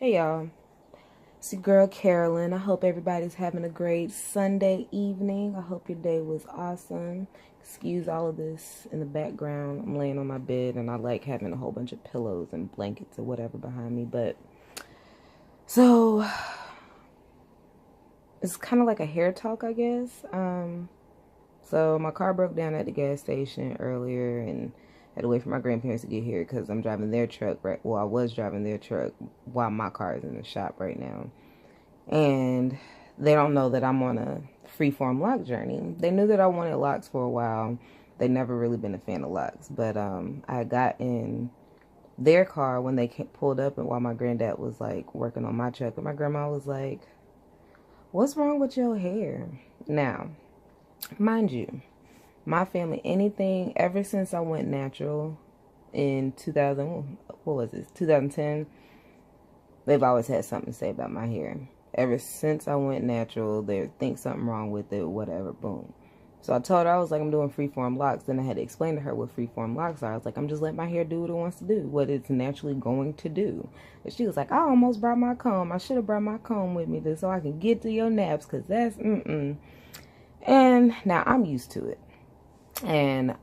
Hey y'all, it's your girl Carolyn. I hope everybody's having a great Sunday evening. I hope your day was awesome. Excuse all of this in the background. I'm laying on my bed and I like having a whole bunch of pillows and blankets or whatever behind me. But so it's kind of like a hair talk, I guess. So my car broke down at the gas station earlier and I had to wait for my grandparents to get here because I'm driving their truck I was driving their truck while my car is in the shop right now. And they don't know that I'm on a freeform lock journey. They knew that I wanted locks for a while. They never really been a fan of locks. But I got in their car when they pulled up and while my granddad was like working on my truck. And my grandma was like, "What's wrong with your hair?" Now, mind you, my family, anything, ever since I went natural in 2010, they've always had something to say about my hair. Ever since I went natural, they think something wrong with it, whatever, boom. So I told her, I was like, I'm doing freeform locks. Then I had to explain to her what freeform locks are. I was like, I'm just letting my hair do what it wants to do, what it's naturally going to do. And she was like, I almost brought my comb. I should have brought my comb with me so I can get to your naps, because that's, And now I'm used to it. And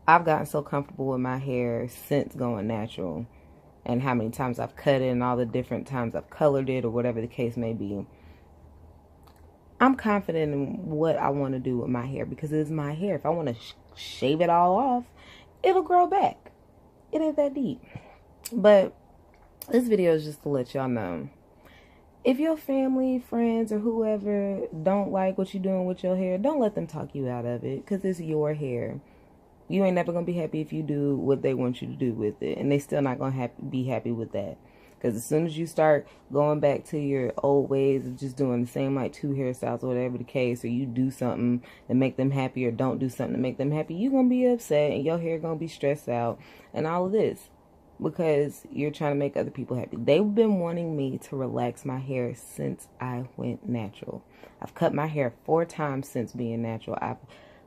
I've gotten so comfortable with my hair since going natural and how many times I've cut it and all the different times I've colored it or whatever the case may be. I'm confident in what I want to do with my hair because it's my hair. If I want to shave it all off, it'll grow back. It ain't that deep. But this video is just to let y'all know. If your family, friends, or whoever don't like what you're doing with your hair, don't let them talk you out of it because it's your hair. You ain't never going to be happy if you do what they want you to do with it. And they still not going to be happy with that. Because as soon as you start going back to your old ways of just doing the same like 2 hairstyles or whatever the case, or you do something to make them happy or don't do something to make them happy, you're going to be upset and your hair going to be stressed out and all of this. Because you're trying to make other people happy. They've been wanting me to relax my hair since I went natural. I've cut my hair 4 times since being natural. I've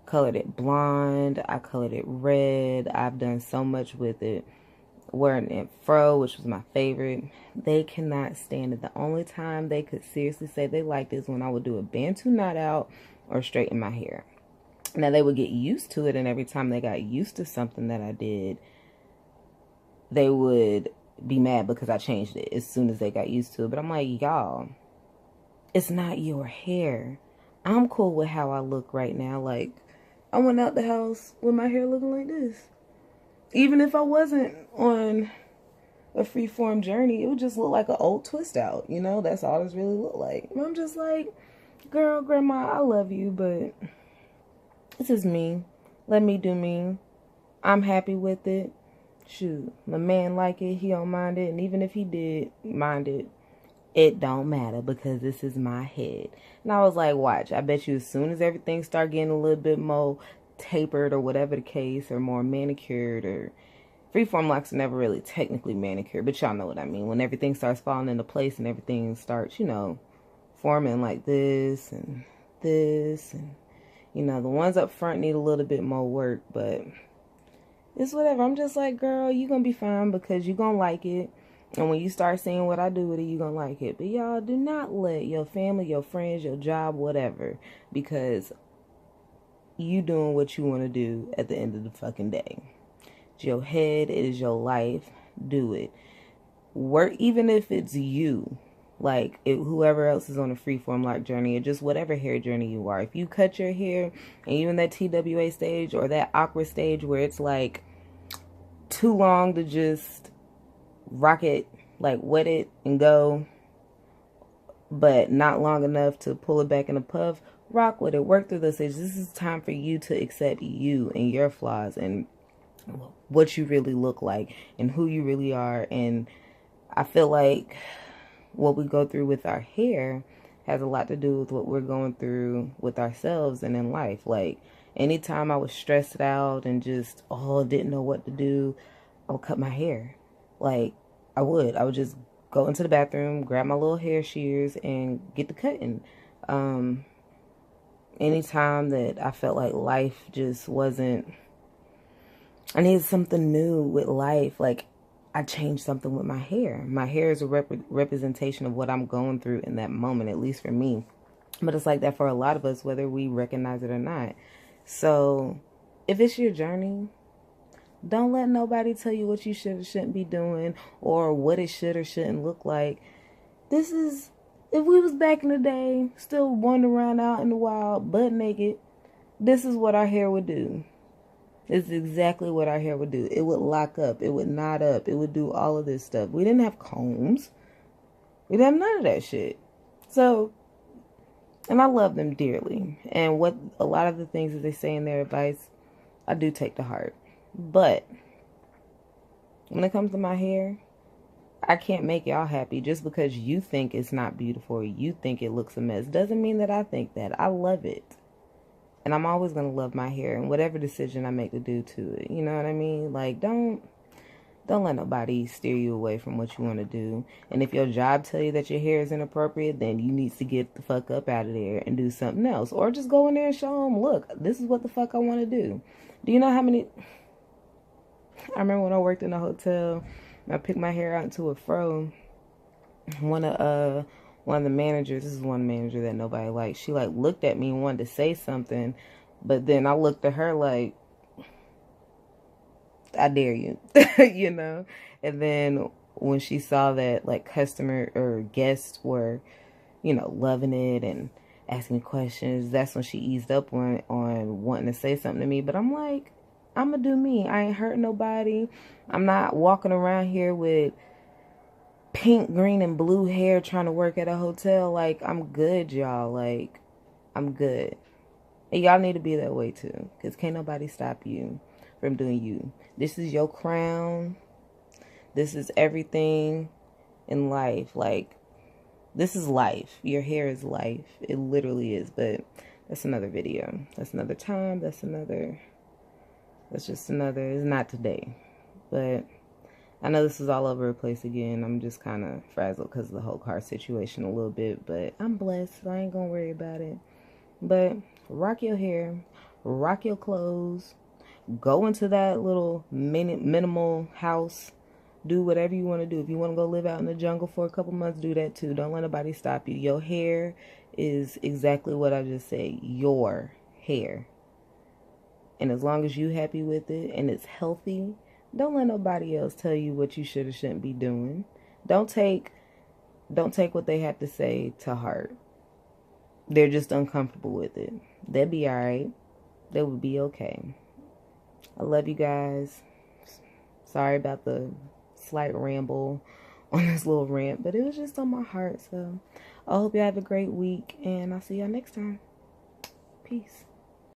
colored it blonde. I colored it red. I've done so much with it. Wearing it fro, which was my favorite. They cannot stand it. The only time they could seriously say they liked it is when I would do a bantu knot out or straighten my hair. Now, they would get used to it, and every time they got used to something that I did, they would be mad because I changed it as soon as they got used to it. But I'm like, y'all, it's not your hair. I'm cool with how I look right now. Like, I went out the house with my hair looking like this. Even if I wasn't on a freeform journey, it would just look like an old twist out. You know, that's all this really looked like. And I'm just like, girl, grandma, I love you, but this is me. Let me do me. I'm happy with it. Shoot, my man like it, he don't mind it, and even if he did mind it, it don't matter because this is my head. And I was like, watch, I bet you as soon as everything start getting a little bit more tapered or whatever the case, or more manicured, or freeform locks are never really technically manicured, but y'all know what I mean. When everything starts falling into place and everything starts, you know, forming like this, and, you know, the ones up front need a little bit more work, but it's whatever. I'm just like, girl, you gonna be fine because you gonna like it. And when you start seeing what I do with it, you gonna like it. But y'all, do not let your family, your friends, your job, whatever, because you doing what you want to do at the end of the fucking day. It's your head. It is your life. Do it. Work, even if it's you. Like, whoever else is on a freeform lock journey or just whatever hair journey you are. If you cut your hair and you're in that TWA stage or that awkward stage where it's like too long to just rock it, like wet it and go, but not long enough to pull it back in a puff, rock with it. Work through those stages. This is time for you to accept you and your flaws and what you really look like and who you really are. And I feel like what we go through with our hair has a lot to do with what we're going through with ourselves and in life. Like, anytime I was stressed out and just, didn't know what to do, I would cut my hair. Like, I would just go into the bathroom, grab my little hair shears, and get the cutting. Anytime that I felt like life just wasn't, I needed something new with life. Like, I changed something with my hair. My hair is a representation of what I'm going through in that moment, at least for me. But it's like that for a lot of us, whether we recognize it or not. So if it's your journey, don't let nobody tell you what you should or shouldn't be doing or what it should or shouldn't look like. This is, if we was back in the day, still wandering around out in the wild, butt naked, this is what our hair would do. This is exactly what our hair would do. It would lock up. It would knot up. It would do all of this stuff. We didn't have combs. We didn't have none of that shit. So, and I love them dearly. And what a lot of the things that they say in their advice, I do take to heart. But when it comes to my hair, I can't make y'all happy just because you think it's not beautiful or you think it looks a mess. Doesn't mean that I think that. I love it. And I'm always going to love my hair and whatever decision I make to do to it. You know what I mean? Like, don't let nobody steer you away from what you want to do. And if your job tell you that your hair is inappropriate, then you need to get the fuck up out of there and do something else. Or just go in there and show them, look, this is what the fuck I want to do. Do you know how many... I remember when I worked in a hotel, I picked my hair out into a fro. One of the managers, this is one manager that nobody liked, she like looked at me and wanted to say something, but then I looked at her like, I dare you, you know? And then when she saw that like customer or guests were, you know, loving it and asking questions, that's when she eased up on wanting to say something to me. But I'm like, I'm gonna do me. I ain't hurt nobody. I'm not walking around here with pink, green, and blue hair trying to work at a hotel. Like, I'm good, y'all. Like, I'm good. And y'all need to be that way too, because can't nobody stop you from doing you. This is your crown. This is everything in life. Like, this is life. Your hair is life. It literally is. But that's another video. That's another time. That's just another, it's not today. But I know this is all over the place again. I'm just kind of frazzled because of the whole car situation a little bit. But I'm blessed, so I ain't going to worry about it. But rock your hair. Rock your clothes. Go into that little minimal house. Do whatever you want to do. If you want to go live out in the jungle for a couple months, do that too. Don't let nobody stop you. Your hair is exactly what I just said. Your hair. And as long as you're happy with it and it's healthy, don't let nobody else tell you what you should or shouldn't be doing. Don't take what they have to say to heart. They're just uncomfortable with it. They'll be all right. They will be okay. I love you guys. Sorry about the slight ramble on this little rant, but it was just on my heart. So I hope you have a great week, and I'll see y'all next time. Peace.